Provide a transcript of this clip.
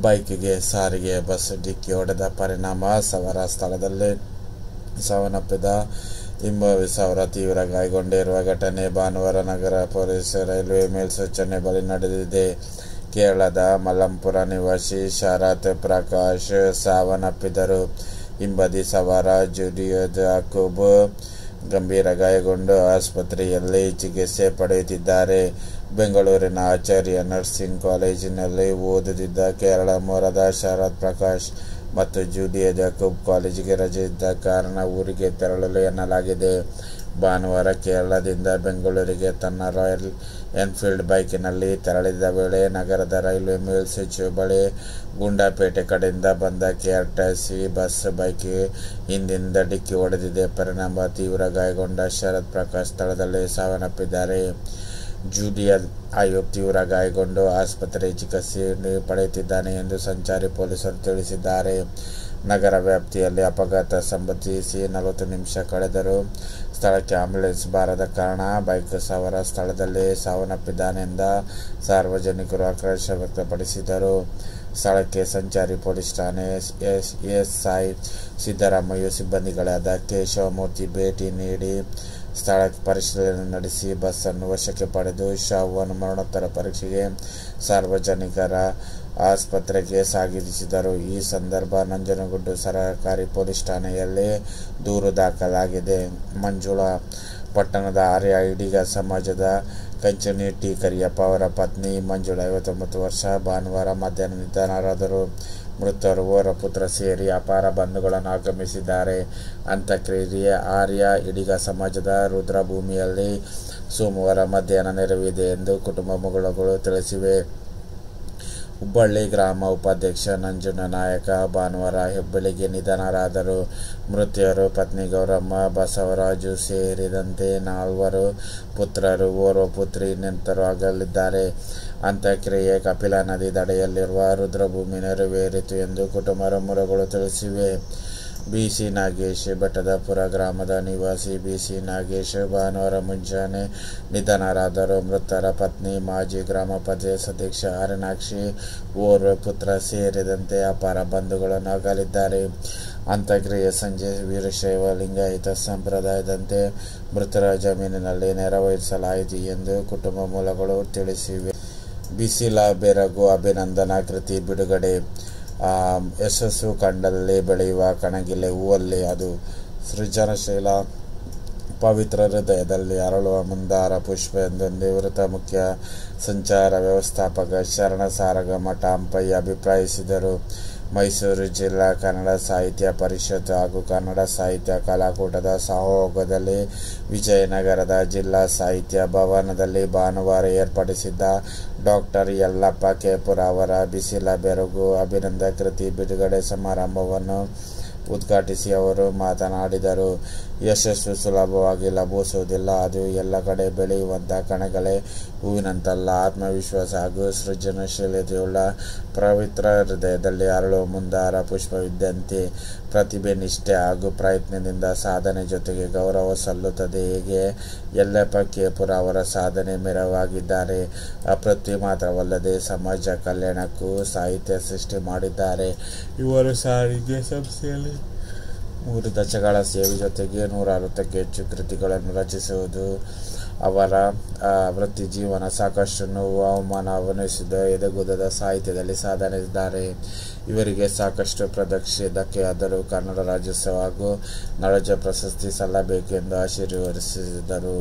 ಬೈಕ್ಗೆ ಸಾರಿಗೆ ಬಸ್ ಡಿಕ್ಕಿ ಹೊಡೆದ ಪರಿಣಾಮ ಸವಾರ ಸ್ಥಳದಲ್ಲೇ ಸಾವನ್ನಪ್ಪಿದ. 20,000 ತೀವ್ರ ಗಾಯಗೊಂಡಿರುವ ಘಟನೆ ಭಾನುವಾರ ನಗರ ಪೊಲೀಸ್ ರೈಲ್ವೆ ಮೇಲ್ಸೇತುವೆ ಬಳಿ ನಡೆದಿದೆ. ಕೇರಳದ ಮಲಪ್ಪುರಂ ನಿವಾಸಿ ಶರತ್ ಪ್ರಕಾಶ್ ಸಾವನ್ನಪ್ಪಿದರು. ಹಿಂಬದಿ ಸವಾರ ಜುಡಿಯೋ ಜಾಕೋಬ್ ಗಂಭೀರ ಗಾಯಗೊಂಡು ಆಸ್ಪತ್ರೆಯಲ್ಲಿ ಚಿಕಿತ್ಸೆ ಪಡೆಯುತ್ತಿದ್ದಾರೆ. ಬೆಂಗಳೂರಿನ ಆಚಾರ್ಯ ನರ್ಸಿಂಗ್ ಕಾಲೇಜಿನಲ್ಲಿ ಓದುತ್ತಿದ್ದ ಕೇರಳ ಮೂಲದ ಶರತ್ ಪ್ರಕಾಶ್ ಮತ್ತು ಜುಡಿಯೋ ಜಾಕೋಬ್ ಕಾಲೇಜಿಗೆ ರಜೆ ಇದ್ದ ಕಾರಣ ಊರಿಗೆ ತೆರಳಲು ಎನ್ನಲಾಗಿದೆ. ಭಾನುವಾರ ಕೇರಳದಿಂದ ಬೆಂಗಳೂರಿಗೆ ತನ್ನ ರಾಯಲ್ ಎನ್ಫೀಲ್ಡ್ ಬೈಕಿನಲ್ಲಿ ತೆರಳಿದ ವೇಳೆ ನಗರದ ರೈಲ್ವೆ ಮೇಲ್ಸೇತುವೆ ಬಳಿ ಗುಂಡ್ಲುಪೇಟೆ ಕಡೆಯಿಂದ ಬಂದ ಕೆಆರ್ಟಿಸಿ ಬಸ್ ಬೈಕ್ಗೆ ಹಿಂದಿನಿಂದ ಡಿಕ್ಕಿ ಹೊಡೆದಿದೆ. ಪರಿಣಾಮ ತೀವ್ರ ಗಾಯಗೊಂಡ ಶರತ್ ಪ್ರಕಾಶ್ ಸ್ಥಳದಲ್ಲೇ ಸಾವನ್ನಪ್ಪಿದ್ದಾರೆ. ಜುಡಿಯೋ ಆಯೋಬ್ ತೀವ್ರ ಗಾಯಗೊಂಡು ಆಸ್ಪತ್ರೆ ಚಿಕಿತ್ಸೆ ಪಡೆಯುತ್ತಿದ್ದಾನೆ ಎಂದು ಸಂಚಾರಿ ಪೊಲೀಸರು ತಿಳಿಸಿದ್ದಾರೆ. ನಗರ ವ್ಯಾಪ್ತಿಯಲ್ಲಿ ಅಪಘಾತ ಸಂಭವಿಸಿ 40 ನಿಮಿಷ ಕಳೆದರೂ ಸ್ಥಳಕ್ಕೆ ಆಂಬ್ಯುಲೆನ್ಸ್ ಬಾರದ ಕಾರಣ ಬೈಕ್ ಸವಾರ ಸ್ಥಳದಲ್ಲೇ ಸಾವನ್ನಪ್ಪಿದ್ದಾನೆಂದ ಸಾರ್ವಜನಿಕರು ಆಕ್ರೋಶ ವ್ಯಕ್ತಪಡಿಸಿದರು. ಸ್ಥಳಕ್ಕೆ ಸಂಚಾರಿ ಪೊಲೀಸ್ ಠಾಣೆ ಎಸ್ಐ ಸಿದ್ದರಾಮಯ್ಯ, ಸಿಬ್ಬಂದಿಗಳಾದ ಕೇಶವಮೂರ್ತಿ ಭೇಟಿ ನೀಡಿ ಸ್ಥಳ ಪರಿಶೀಲನೆ ನಡೆಸಿ ಬಸ್ ಅನ್ನು ವಶಕ್ಕೆ ಪಡೆದು ಶವವನ್ನು ಮರಣೋತ್ತರ ಪರೀಕ್ಷೆಗೆ ಸಾರ್ವಜನಿಕರ ಆಸ್ಪತ್ರೆಗೆ ಸಾಗಿಸಿದರು. ಈ ಸಂದರ್ಭ ನಂಜನಗೂಡು ಸರ್ಕಾರಿ ಪೊಲೀಸ್ ಠಾಣೆಯಲ್ಲಿ ದೂರು ದಾಖಲಾಗಿದೆ. ಮಂಜುಳಾ ಪಟ್ಟಣದ ಆರ್ಯ ಈಡಿಗ ಸಮಾಜದ ಕಂಚನಿ ಟಿ. ಕರಿಯಪ್ಪ ಅವರ ಪತ್ನಿ ಮಂಜುಳಾ 59 ವರ್ಷ ಭಾನುವಾರ ಮಧ್ಯಾಹ್ನ ನಿಧನರಾದರು. ಮೃತರು ಓರ್ವ ಪುತ್ರ ಸೇರಿ ಅಪಾರ ಬಂಧುಗಳನ್ನು ಆಗಮಿಸಿದ್ದಾರೆ. ಅಂತ್ಯಕ್ರಿಯೆ ಆರ್ಯ ಈಡಿಗ ಸಮಾಜದ ರುದ್ರಭೂಮಿಯಲ್ಲಿ ಸೋಮವಾರ ಮಧ್ಯಾಹ್ನ ನೆರವೇರಿದೆ ಎಂದು ಕುಟುಂಬ ಮೂಲಗಳು ತಿಳಿಸಿವೆ. ಹುಬ್ಬಳ್ಳಿ ಗ್ರಾಮ ಉಪಾಧ್ಯಕ್ಷ ನಂಜುನಾಯಕ ಭಾನುವಾರ ಬೆಳಗ್ಗೆ ನಿಧನರಾದರು. ಮೃತರ ಪತ್ನಿ ಗೌರಮ್ಮ, ಬಸವರಾಜು ಸೇರಿದಂತೆ 4 ಪುತ್ರರು, ಓರ್ವ ಪುತ್ರಿ ಇನ್ನಿತರರು ಆಗಲಿದ್ದಾರೆ. ಅಂತ್ಯಕ್ರಿಯೆ ಕಪಿಲಾ ನದಿ ದಡೆಯಲ್ಲಿರುವ ರುದ್ರಭೂಮಿ ನೆರವೇರಿತು ಎಂದು ಕುಟುಂಬ ಮೂಲಗಳು ತಿಳಿಸಿವೆ. ಬಿಸಿ ನಾಗೇಶ್ ಬೆಟ್ಟದಪುರ ಗ್ರಾಮದ ನಿವಾಸಿ ಬಿಸಿ ನಾಗೇಶ್ ಭಾನುವಾರ ಮುಂಜಾನೆ ನಿಧನರಾದರು. ಮೃತರ ಪತ್ನಿ ಮಾಜಿ ಗ್ರಾಮ ಪಂಚಾಯತ್ ಸದಸ್ಯ ಅರುಣಾಕ್ಷಿ, ಓರ್ವ ಪುತ್ರ ಸೇರಿದಂತೆ ಅಪಾರ ಬಂಧುಗಳನ್ನು ಅಗಲಿದ್ದಾರೆ. ಅಂತ್ಯಕ್ರಿಯೆ ಸಂಜೆ ವೀರಶೈವ ಲಿಂಗಾಯತ ಸಂಪ್ರದಾಯದಂತೆ ಮೃತರ ಜಮೀನಿನಲ್ಲಿ ನೆರವೇರಿಸಲಾಯಿತು ಎಂದು ಕುಟುಂಬ ಮೂಲಗಳು ತಿಳಿಸಿವೆ. ಬಿಸಿಲ ಬೆರಗು ಅಭಿನಂದನಾ ಕೃತಿ ಬಿಡುಗಡೆ. ಯಶಸ್ಸು ಕಂಡಲ್ಲಿ ಬೆಳೆಯುವ ಕಣಗಿಲೆ ಹೂವಲ್ಲಿ ಅದು ಸೃಜನಶೀಲ ಪವಿತ್ರ ಹೃದಯದಲ್ಲಿ ಅರಳುವ ಮಂದಾರ ಪುಷ್ಪ ಎಂದು ನಿವೃತ್ತ ಮುಖ್ಯ ಸಂಚಾರ ವ್ಯವಸ್ಥಾಪಕ ಶರಣ ಸಾರಗಮಠ ಹಂಪಯ್ಯ ಅಭಿಪ್ರಾಯಿಸಿದರು. ಮೈಸೂರು ಜಿಲ್ಲಾ ಕನ್ನಡ ಸಾಹಿತ್ಯ ಪರಿಷತ್ ಹಾಗೂ ಕನ್ನಡ ಸಾಹಿತ್ಯ ಕಲಾಕೂಟದ ಸಹಯೋಗದಲ್ಲಿ ವಿಜಯನಗರದ ಜಿಲ್ಲಾ ಸಾಹಿತ್ಯ ಭವನದಲ್ಲಿ ಭಾನುವಾರ ಏರ್ಪಡಿಸಿದ್ದ ಡಾ. ಯಲ್ಲಪ್ಪ ಕೇಪುರ ಅವರ ಬಿಸಿಲ ಬೆರಗು ಅಭಿನಂದನಾ ಕೃತಿ ಬಿಡುಗಡೆ ಸಮಾರಂಭವನ್ನು ಉದ್ಘಾಟಿಸಿ ಅವರು ಮಾತನಾಡಿದರು. ಯಶಸ್ಸು ಸುಲಭವಾಗಿ ಲಭಿಸುವುದಿಲ್ಲ. ಅದು ಎಲ್ಲ ಕಡೆ ಬೆಳೆಯುವಂತಹ ಕಣಗಳೇ ಹೂವಿನಂತಲ್ಲ. ಆತ್ಮವಿಶ್ವಾಸ ಹಾಗೂ ಸೃಜನಶೀಲತೆಯುಳ್ಳ ಪವಿತ್ರ ಹೃದಯದಲ್ಲಿ ಅರಳುವ ಮಂದಾರ ಪುಷ್ಪವಿದ್ದಂತೆ ಪ್ರತಿಭೆ, ನಿಷ್ಠೆ ಹಾಗೂ ಪ್ರಯತ್ನದಿಂದ ಸಾಧನೆ ಜೊತೆಗೆ ಗೌರವ ಸಲ್ಲುತ್ತದೆ. ಹೇಗೆ ಯಲ್ಲಪ್ಪ ಕೇಪುರ ಅವರ ಸಾಧನೆ ಮೆರವಾಗಿದ್ದಾರೆ. ಅಪ್ರತಿಮ ಮಾತ್ರವಲ್ಲದೆ ಸಮಾಜ ಕಲ್ಯಾಣಕ್ಕೂ ಸಾಹಿತ್ಯ ಸೃಷ್ಟಿ ಮಾಡಿದ್ದಾರೆ. ಇವರು ಸಾರಿಗೆ ಸಂಸ್ಥೆಯಲ್ಲಿ 3 ದಶಕಗಳ ಸೇವೆ ಜೊತೆಗೆ 160ಕ್ಕೂ ಹೆಚ್ಚು ಕೃತಿಗಳನ್ನು ರಚಿಸುವುದು ಅವರ ವೃತ್ತಿ ಜೀವನ. ಸಾಕಷ್ಟು ನೋವು, ಅವಮಾನ ಅನುಭವಿಸಿದ ಎದೆಗುದದ ಸಾಹಿತ್ಯದಲ್ಲಿ ಸಾಧನೆಯಿದ್ದಾರೆ. ಇವರಿಗೆ ಸಾಕಷ್ಟು ಧಕ್ಕೆಯಾದರೂ ಕನ್ನಡ ರಾಜ್ಯೋತ್ಸವ ಹಾಗೂ ನಾಡೋಜ ಪ್ರಶಸ್ತಿ ಸಲ್ಲಬೇಕೆಂದು ಆಶೀರ್ವದಿಸಿದರು.